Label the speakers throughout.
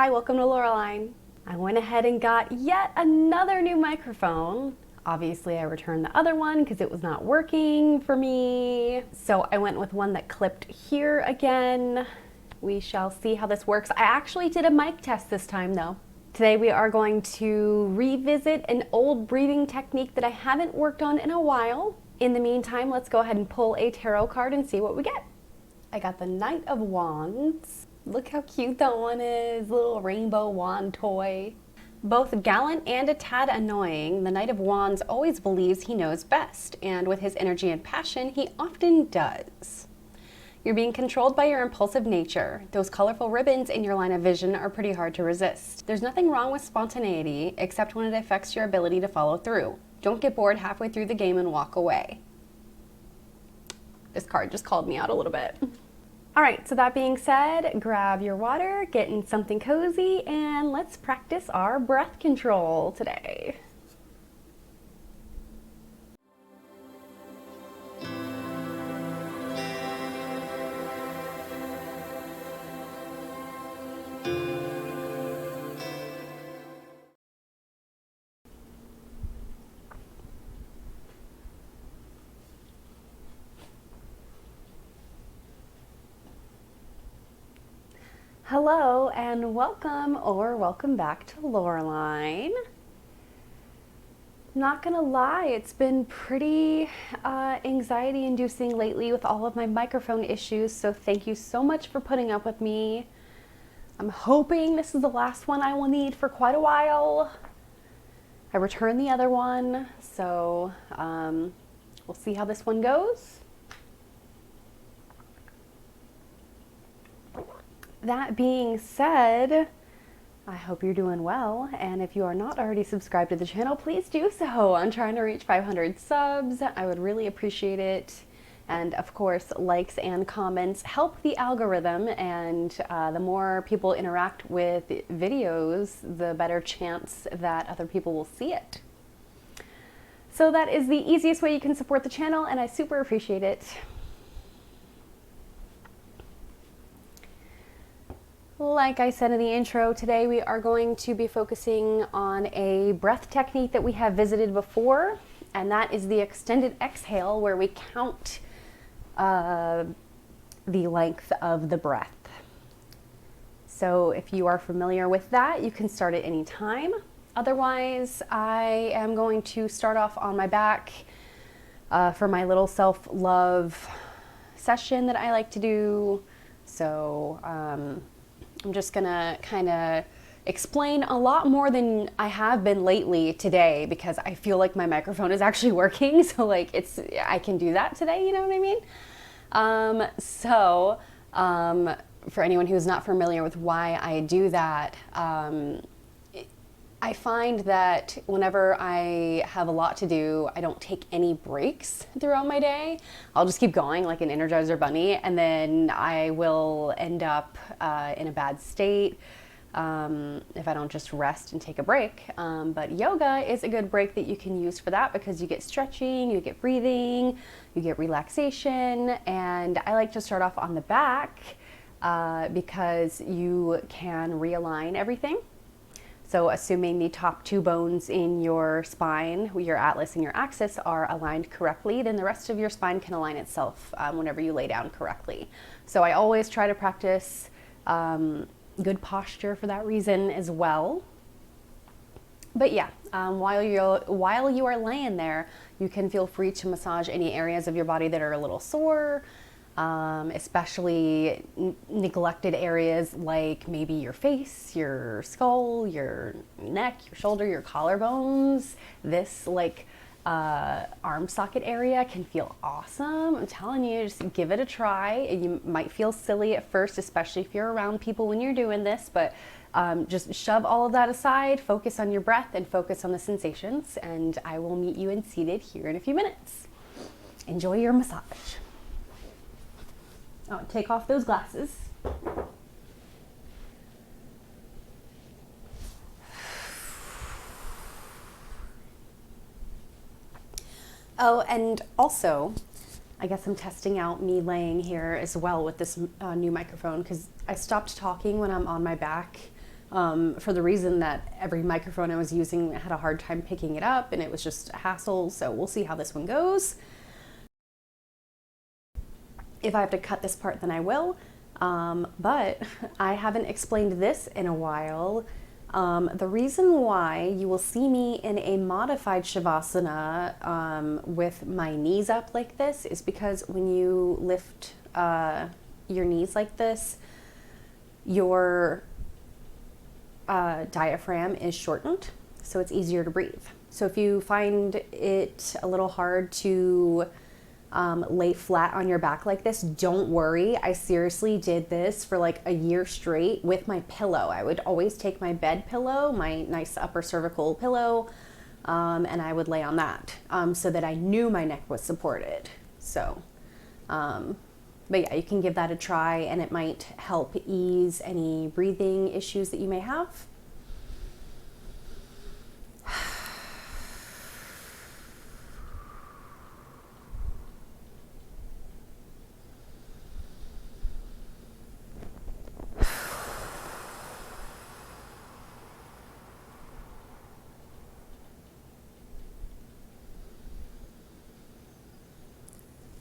Speaker 1: Hi, welcome to Lauralign. I went ahead and got yet another new microphone. Obviously, I returned the other one because it was not working for me. So I went with one that clipped here again. We shall see how this works. I actually did a mic test this time though. Today we are going to revisit an old breathing technique that I haven't worked on in a while. In the meantime, let's go ahead and pull a tarot card and see what we get. I got the Knight of Wands. Look how cute that one is, little rainbow wand toy. Both gallant and a tad annoying, the Knight of Wands always believes he knows best, and with his energy and passion, he often does. You're being controlled by your impulsive nature. Those colorful ribbons in your line of vision are pretty hard to resist. There's nothing wrong with spontaneity, except when it affects your ability to follow through. Don't get bored halfway through the game and walk away. This card just called me out a little bit. All right, so that being said, grab your water, get in something cozy, and let's practice our breath control today. Hello and welcome or welcome back to Lauralign. Not gonna lie, it's been pretty anxiety inducing lately with all of my microphone issues, so thank you so much for putting up with me. I'm hoping this is the last one I will need for quite a while. I returned the other one, so we'll see how this one goes. That being said, I hope you're doing well, and if you are not already subscribed to the channel, please do so. I'm trying to reach 500 subs. I would really appreciate it. And of course, likes and comments help the algorithm, and the more people interact with videos, the better chance that other people will see it. So that is the easiest way you can support the channel, and I super appreciate it. Like I said in the intro, today we are going to be focusing on a breath technique that we have visited before, and that is the extended exhale, where we count the length of the breath. So if you are familiar with that, you can start at any time. Otherwise, I am going to start off on my back for my little self-love session that I like to do. So I'm just gonna kind of explain a lot more than I have been lately today, because I feel like my microphone is actually working. So like I can do that today, you know what I mean? For anyone who's not familiar with why I do that, I find that whenever I have a lot to do, I don't take any breaks throughout my day. I'll just keep going like an Energizer bunny, and then I will end up in a bad state if I don't just rest and take a break. But yoga is a good break that you can use for that, because you get stretching, you get breathing, you get relaxation. And I like to start off on the back because you can realign everything. So assuming the top two bones in your spine, your atlas and your axis, are aligned correctly, then the rest of your spine can align itself whenever you lay down correctly. So I always try to practice good posture for that reason as well. But yeah, while you are laying there, you can feel free to massage any areas of your body that are a little sore, especially neglected areas like maybe your face, your skull, your neck, your shoulder, your collarbones. This like arm socket area can feel awesome. I'm telling you, just give it a try. You might feel silly at first, especially if you're around people when you're doing this, but just shove all of that aside, focus on your breath and focus on the sensations, and I will meet you in seated here in a few minutes. Enjoy your massage. Oh, take off those glasses. Oh, and also, I guess I'm testing out me laying here as well with this new microphone, because I stopped talking when I'm on my back for the reason that every microphone I was using had a hard time picking it up and it was just a hassle. So we'll see how this one goes. If I have to cut this part, then I will. But I haven't explained this in a while. The reason why you will see me in a modified Shavasana with my knees up like this is because when you lift your knees like this, your diaphragm is shortened, so it's easier to breathe. So if you find it a little hard to lay flat on your back like this, don't worry. I seriously did this for like a year straight with my pillow. I would always take my bed pillow, my nice upper cervical pillow, and I would lay on that so that I knew my neck was supported. So, but yeah, you can give that a try and it might help ease any breathing issues that you may have.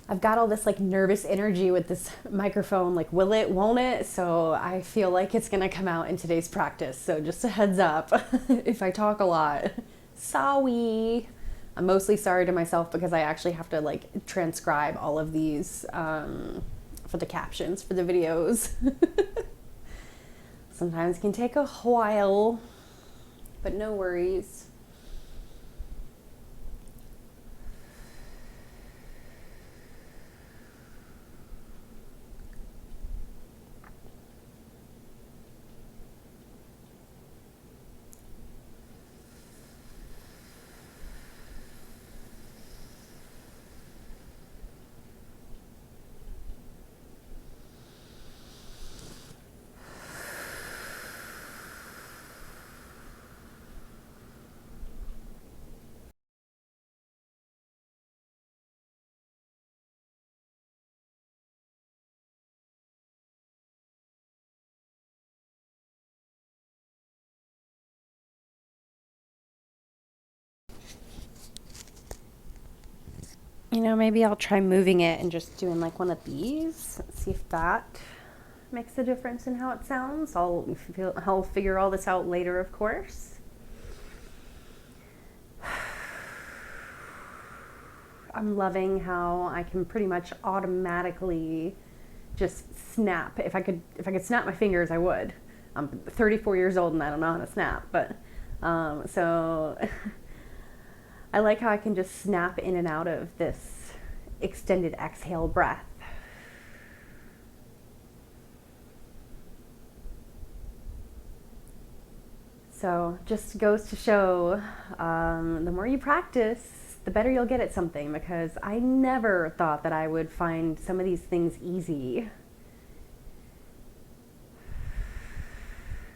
Speaker 1: I've got all this like nervous energy with this microphone, like will it, won't it? So I feel like it's gonna come out in today's practice. So just a heads up, if I talk a lot, sorry. I'm mostly sorry to myself because I actually have to like transcribe all of these for the captions for the videos. Sometimes it can take a while, but no worries. You know, maybe I'll try moving it and just doing like one of these. Let's see if that makes a difference in how it sounds. I'll figure all this out later, of course. I'm loving how I can pretty much automatically just snap. If I could snap my fingers, I would. I'm 34 years old and I don't know how to snap, but so I like how I can just snap in and out of this extended exhale breath. So just goes to show, the more you practice, the better you'll get at something, because I never thought that I would find some of these things easy.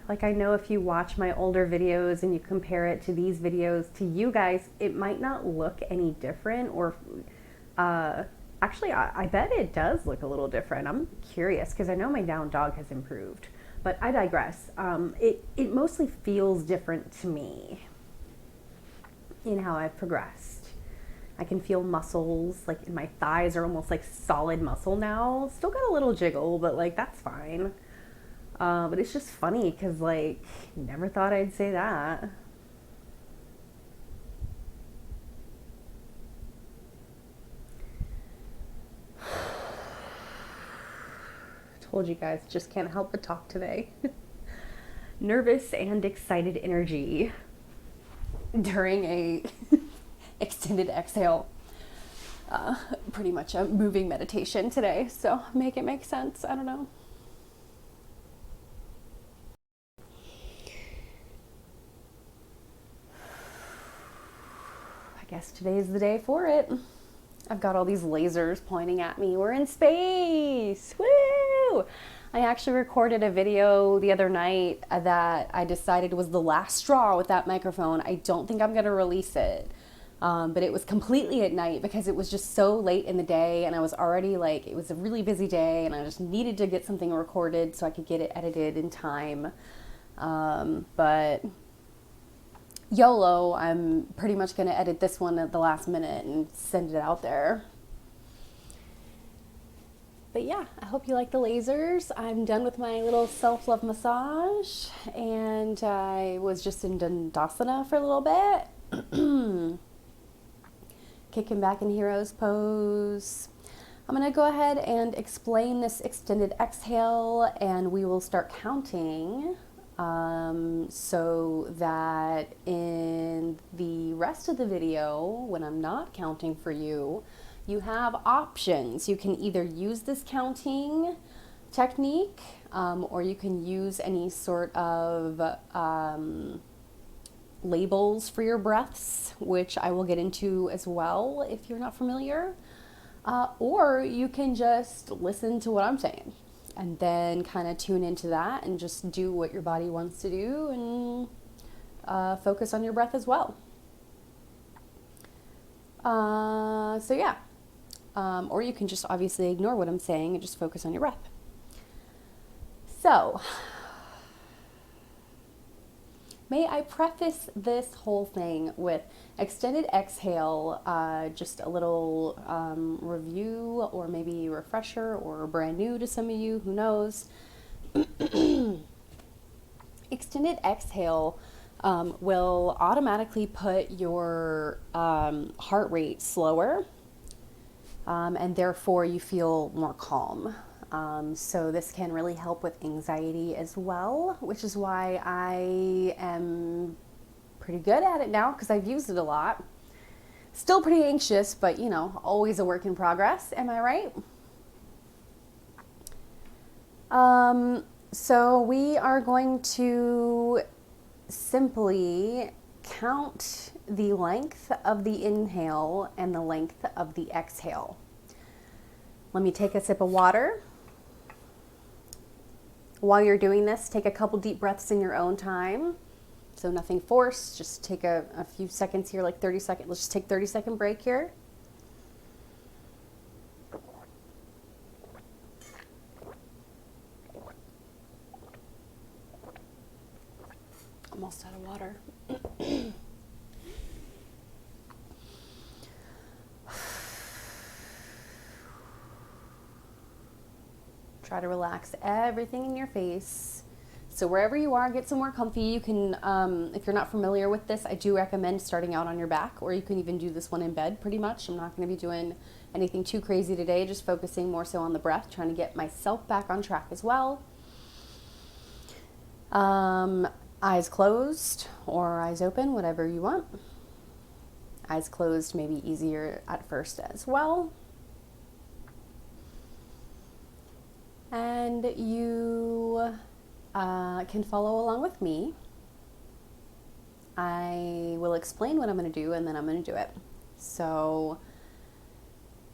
Speaker 1: Like, I know if you watch my older videos and you compare it to these videos to you guys, it might not look any different, or actually I bet it does look a little different. I'm curious because I know my down dog has improved, but I digress. It mostly feels different to me in how I've progressed. I can feel muscles, like in my thighs are almost like solid muscle now. Still got a little jiggle, but like that's fine. But it's just funny because, like, never thought I'd say that. Told you guys, just can't help but talk today. Nervous and excited energy during a extended exhale. Pretty much a moving meditation today, so make it make sense. I don't know. I guess today's the day for it. I've got all these lasers pointing at me. We're in space. Woo! I actually recorded a video the other night that I decided was the last straw with that microphone. I don't think I'm going to release it. But it was completely at night because it was just so late in the day and I was already like, it was a really busy day and I just needed to get something recorded so I could get it edited in time. But YOLO, I'm pretty much going to edit this one at the last minute and send it out there. But yeah, I hope you like the lasers. I'm done with my little self-love massage, and I was just in Dandasana for a little bit. Kicking back in hero's pose. I'm going to go ahead and explain this extended exhale, and we will start counting so that in the rest of the video, when I'm not counting for you, you have options. You can either use this counting technique, or you can use any sort of labels for your breaths, which I will get into as well if you're not familiar. Or you can just listen to what I'm saying and then kind of tune into that and just do what your body wants to do and focus on your breath as well. So yeah. Or you can just obviously ignore what I'm saying and just focus on your breath. So, may I preface this whole thing with extended exhale, just a little review or maybe refresher or brand new to some of you, who knows. Extended exhale will automatically put your heart rate slower, and therefore you feel more calm. So this can really help with anxiety as well, which is why I am pretty good at it now because I've used it a lot. Still pretty anxious, but you know, always a work in progress. Am I right? So we are going to simply count the length of the inhale and the length of the exhale. Let me take a sip of water. While you're doing this, take a couple deep breaths in your own time. So nothing forced, just take a few seconds here, like 30 seconds. Let's just take 30-second break here. Almost out of water. Try to relax everything in your face. So wherever you are, get somewhere comfy. You can, if you're not familiar with this, I do recommend starting out on your back, or you can even do this one in bed pretty much. I'm not going to be doing anything too crazy today, just focusing more so on the breath, trying to get myself back on track as well. Eyes closed or eyes open, whatever you want. Eyes closed may be easier at first as well. And you can follow along with me. I will explain what I'm going to do and then I'm going to do it. So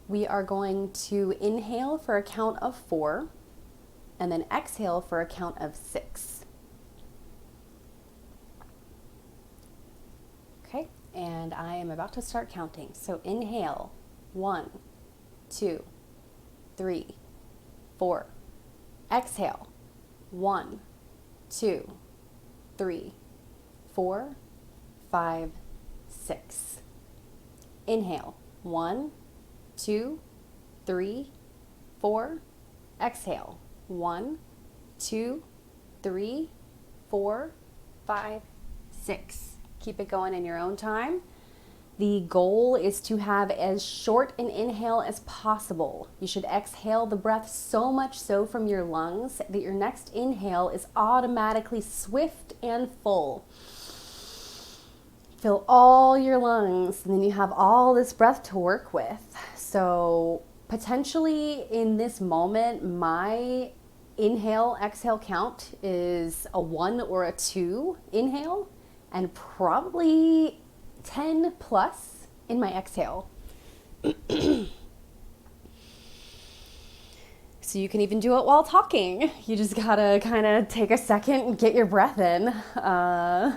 Speaker 1: we are going to inhale for a count of 4 and then exhale for a count of 6. Okay, and I am about to start counting. So inhale, 1, 2, 3, 4. Exhale, 1, 2, 3, 4, 5, 6. Inhale, 1, 2, 3, 4. Exhale, 1, 2, 3, 4, 5, 6. Keep it going in your own time. The goal is to have as short an inhale as possible. You should exhale the breath so much so from your lungs that your next inhale is automatically swift and full. Fill all your lungs, and then you have all this breath to work with. So potentially in this moment, my inhale, exhale count is a 1 or a 2 inhale, and probably 10 plus in my exhale. So you can even do it while talking. You just gotta kind of take a second and get your breath in. I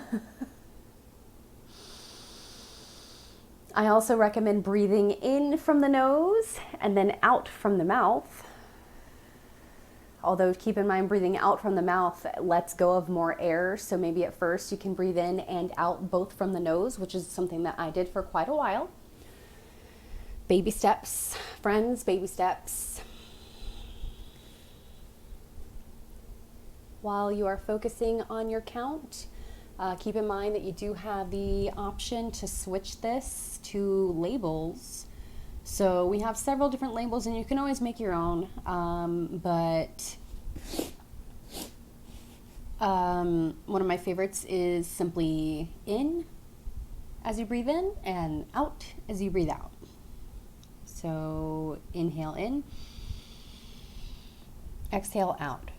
Speaker 1: also recommend breathing in from the nose and then out from the mouth. Although keep in mind, breathing out from the mouth lets go of more air. So maybe at first you can breathe in and out both from the nose, which is something that I did for quite a while. Baby steps, friends, baby steps. While you are focusing on your count, keep in mind that you do have the option to switch this to labels. So we have several different labels, and you can always make your own, but one of my favorites is simply in as you breathe in and out as you breathe out. So inhale in, exhale out.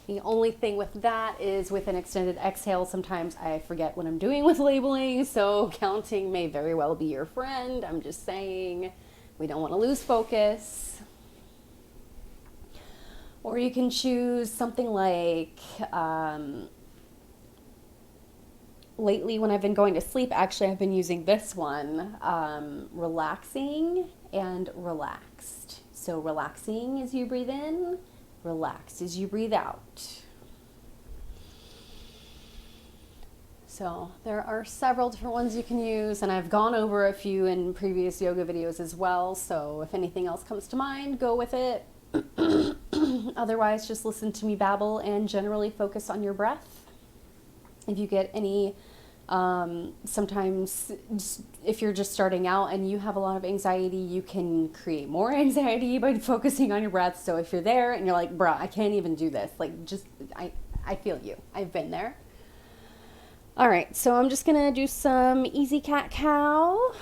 Speaker 1: The only thing with that is with an extended exhale, sometimes I forget what I'm doing with labeling, so counting may very well be your friend. I'm just saying, we don't want to lose focus. Or you can choose something like, lately when I've been going to sleep, actually I've been using this one, relaxing and relaxed. So relaxing as you breathe in, relaxed as you breathe out. So there are several different ones you can use, and I've gone over a few in previous yoga videos as well, so if anything else comes to mind, go with it. Otherwise, just listen to me babble and generally focus on your breath. If you get any sometimes if you're just starting out and you have a lot of anxiety, you can create more anxiety by focusing on your breath. So if you're there and you're like, bruh, I can't even do this, like, just, I feel you. I've been there. All right, so I'm just gonna do some easy cat-cow,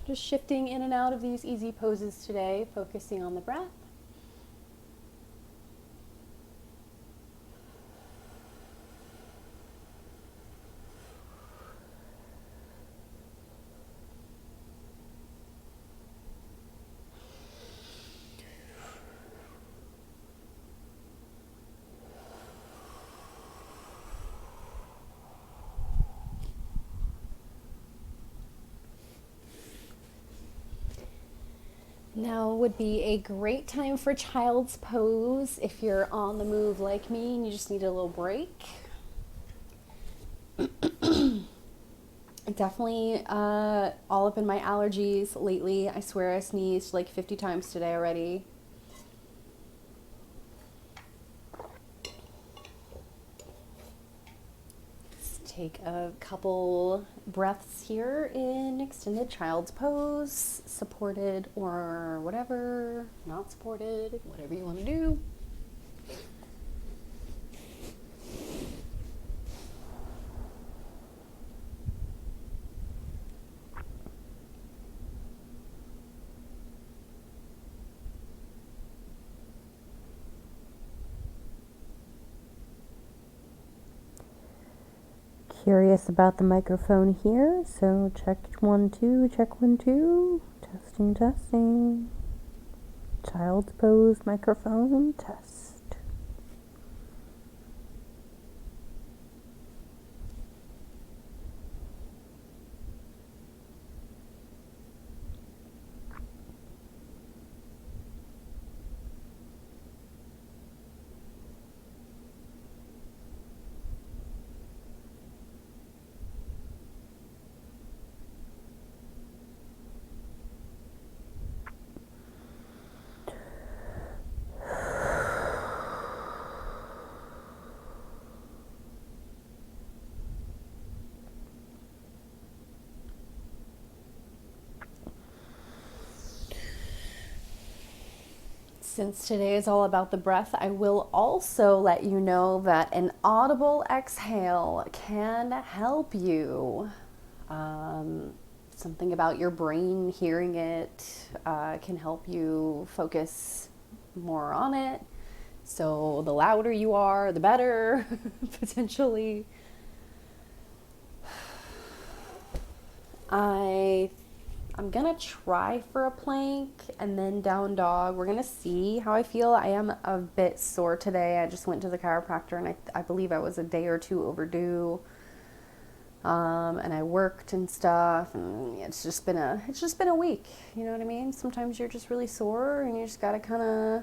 Speaker 1: just shifting in and out of these easy poses today, focusing on the breath. Now would be a great time for child's pose if you're on the move like me and you just need a little break. Definitely all up in my allergies lately. I swear I sneezed like 50 times today already. Take a couple breaths here in extended child's pose, supported or whatever, not supported, whatever you want to do. Curious about the microphone here, so check 1 2, check 1 2, testing testing. Child's pose microphone test. Since today is all about the breath, I will also let you know that an audible exhale can help you. Something about your brain hearing it can help you focus more on it. So the louder you are, the better, potentially. I'm gonna try for a plank and then down dog. We're gonna see how I feel. I am a bit sore today. I just went to the chiropractor and I believe I was a day or two overdue. And I worked and stuff, and it's just been a week. You know what I mean? Sometimes you're just really sore, and you just gotta kind of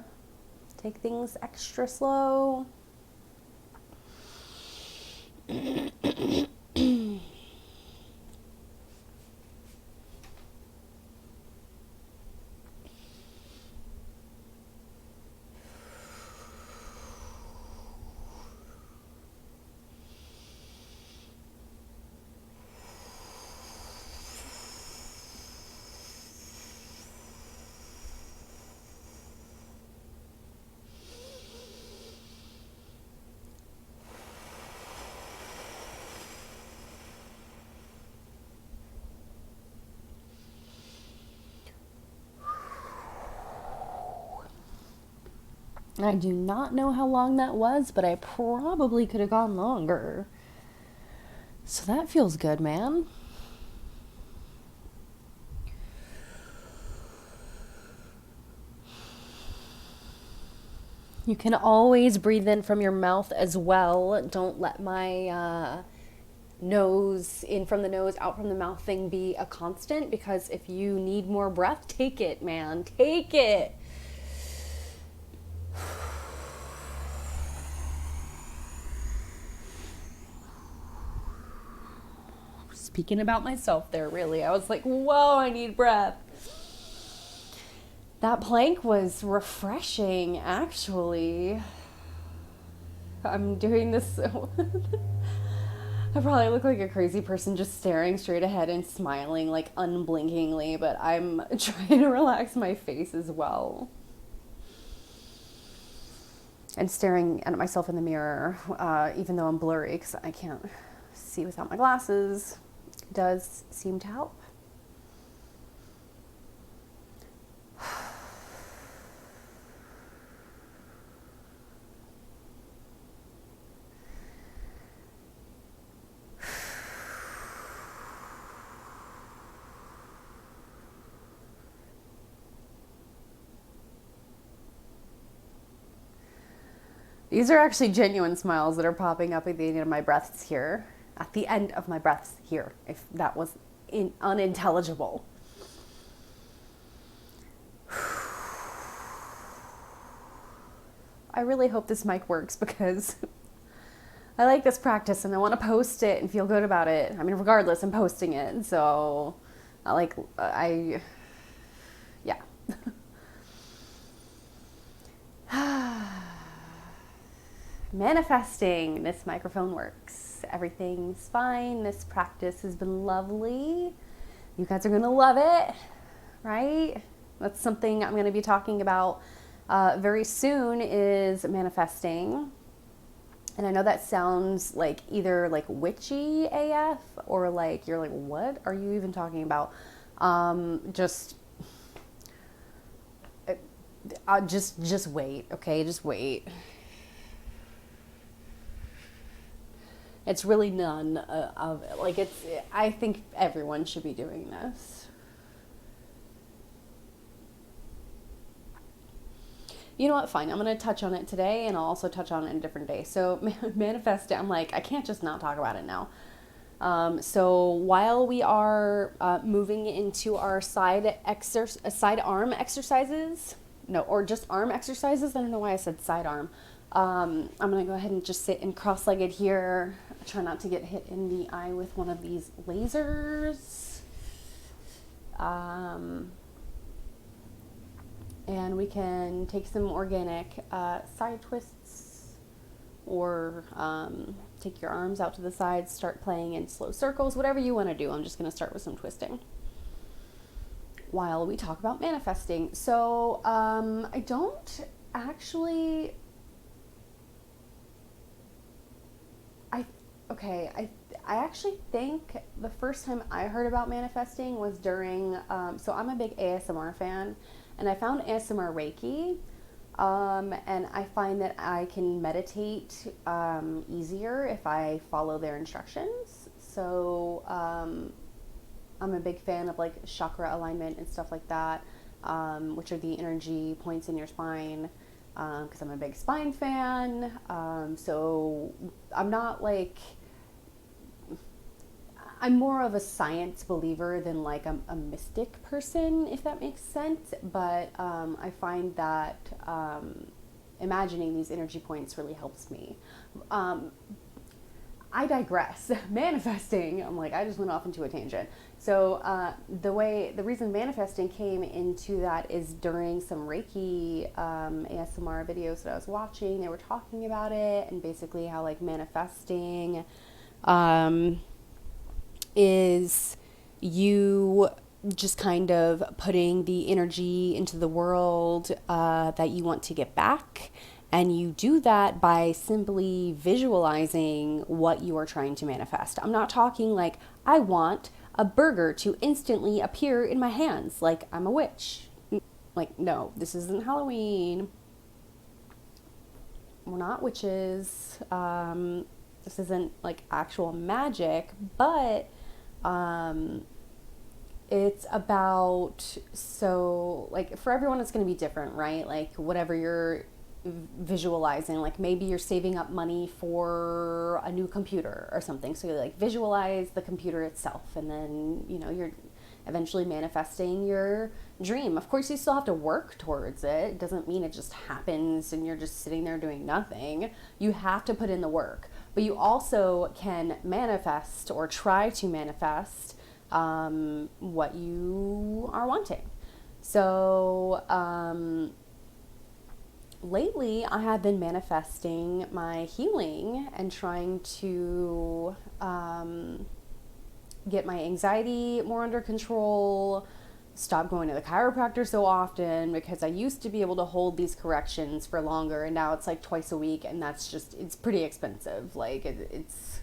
Speaker 1: take things extra slow. I do not know how long that was, but I probably could have gone longer. So that feels good, man. You can always breathe in from your mouth as well. Don't let my nose in from the nose, out from the mouth thing be a constant, because if you need more breath, take it, man. Take it. Speaking about myself there, really. I was like, whoa, I need breath. That plank was refreshing, actually. I'm doing this. I probably look like a crazy person just staring straight ahead and smiling like unblinkingly, but I'm trying to relax my face as well. And staring at myself in the mirror, even though I'm blurry because I can't see without my glasses, does seem to help. These are actually genuine smiles that are popping up at the end of my breaths here. At the end of my breaths here, if that was unintelligible. I really hope this mic works because I like this practice and I want to post it and feel good about it. I mean, regardless, I'm posting it. So, yeah. Manifesting. This microphone works. Everything's fine. This practice has been lovely. You guys are going to love it, right? That's something I'm going to be talking about very soon, is manifesting. And I know that sounds like either like witchy AF or like you're like, what are you even talking about? Just wait, okay? Just wait. It's really none of it. Like, I think everyone should be doing this. You know what? Fine. I'm going to touch on it today, and I'll also touch on it a different day. So manifest it. I'm like, I can't just not talk about it now. So while we are moving into our side arm exercises, or just arm exercises. I don't know why I said side arm. I'm going to go ahead and just sit in cross-legged here. Try not to get hit in the eye with one of these lasers. And we can take some organic side twists, or take your arms out to the sides, start playing in slow circles, whatever you want to do. I'm just going to start with some twisting while we talk about manifesting. So I don't actually... I actually think the first time I heard about manifesting was during, so I'm a big ASMR fan, and I found ASMR Reiki, and I find that I can meditate easier if I follow their instructions. So I'm a big fan of like chakra alignment and stuff like that, which are the energy points in your spine, because I'm a big spine fan. So I'm not like... I'm more of a science believer than like a mystic person, if that makes sense. But I find that imagining these energy points really helps me. I digress. Manifesting, I'm like, I just went off into a tangent. So the reason manifesting came into that is during some Reiki ASMR videos that I was watching. They were talking about it and basically how like manifesting is you just kind of putting the energy into the world that you want to get back. And you do that by simply visualizing what you are trying to manifest. I'm not talking like, I want a burger to instantly appear in my hands like I'm a witch. Like, no, this isn't Halloween. We're not witches. This isn't like actual magic, but it's about, so like for everyone it's going to be different, right? Like whatever you're visualizing, like maybe you're saving up money for a new computer or something, so you like visualize the computer itself, and then you're eventually manifesting your dream. Of course you still have to work towards it. It doesn't mean it just happens and you're just sitting there doing nothing. You have to put in the work, but you also can manifest or try to manifest what you are wanting. So lately I have been manifesting my healing and trying to get my anxiety more under control, stop going to the chiropractor so often, because I used to be able to hold these corrections for longer, and now it's like twice a week, and that's just, it's pretty expensive. Like it's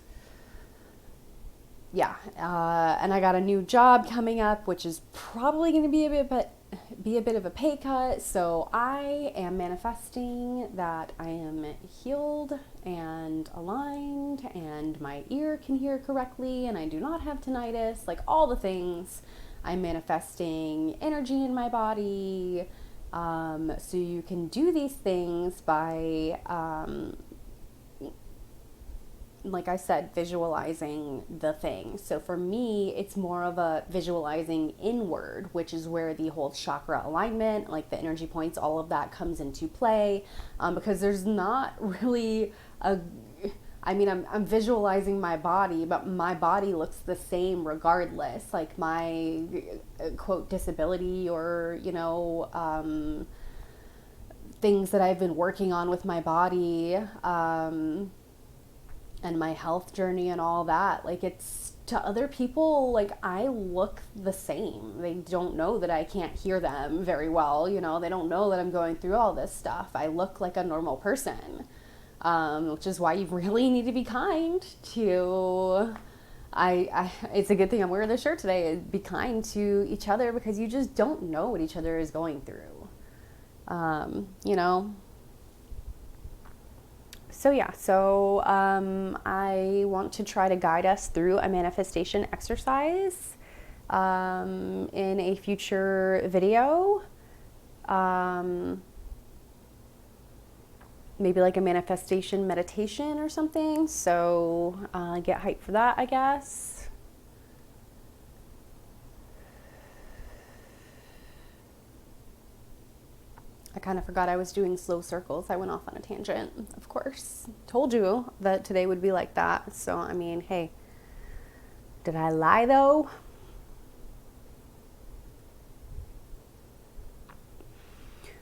Speaker 1: yeah. And I got a new job coming up, which is probably going to be a bit of a pay cut. So I am manifesting that I am healed and aligned and my ear can hear correctly and I do not have tinnitus, like all the things. I'm manifesting energy in my body. So you can do these things by like I said, visualizing the thing. So for me, it's more of a visualizing inward, which is where the whole chakra alignment, like the energy points, all of that comes into play. Because there's not really I'm visualizing my body, but my body looks the same regardless. Like my quote disability or, things that I've been working on with my body, and my health journey and all that, like it's, to other people, like I look the same. They don't know that I can't hear them very well, they don't know that I'm going through all this stuff. I look like a normal person, which is why you really need to be kind to, it's a good thing I'm wearing this shirt today, be kind to each other, because you just don't know what each other is going through, So yeah, I want to try to guide us through a manifestation exercise in a future video. Maybe like a manifestation meditation or something. So get hyped for that, I guess. I kind of forgot I was doing slow circles. I went off on a tangent, of course. Told you that today would be like that. So, I mean, hey, did I lie though?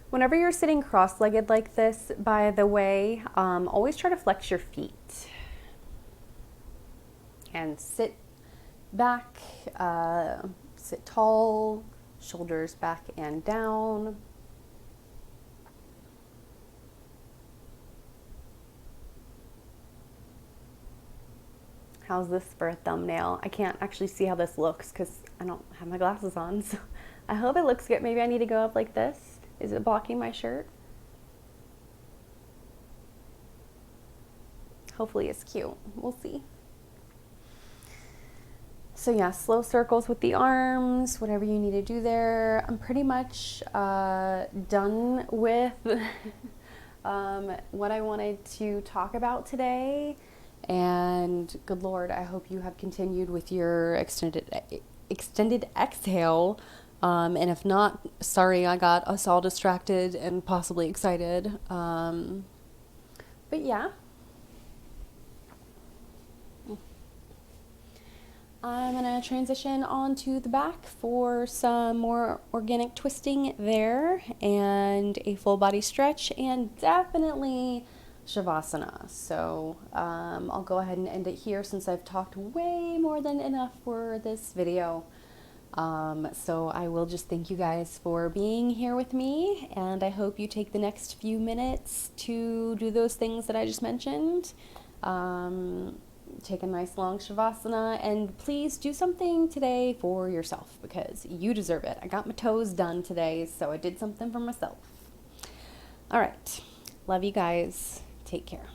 Speaker 1: Whenever you're sitting cross-legged like this, by the way, always try to flex your feet. And sit back, sit tall, shoulders back and down. How's this for a thumbnail? I can't actually see how this looks because I don't have my glasses on. So I hope it looks good. Maybe I need to go up like this. Is it blocking my shirt? Hopefully it's cute. We'll see. So yeah, slow circles with the arms, whatever you need to do there. I'm pretty much done with what I wanted to talk about today. And good Lord, I hope you have continued with your extended exhale. And if not, sorry, I got us all distracted and possibly excited. But yeah. I'm gonna transition onto the back for some more organic twisting there and a full body stretch and definitely Shavasana. So I'll go ahead and end it here since I've talked way more than enough for this video. So I will just thank you guys for being here with me, and I hope you take the next few minutes to do those things that I just mentioned. Take a nice long Shavasana, and please do something today for yourself because you deserve it. I got my toes done today, so I did something for myself. All right. Love you guys. Take care.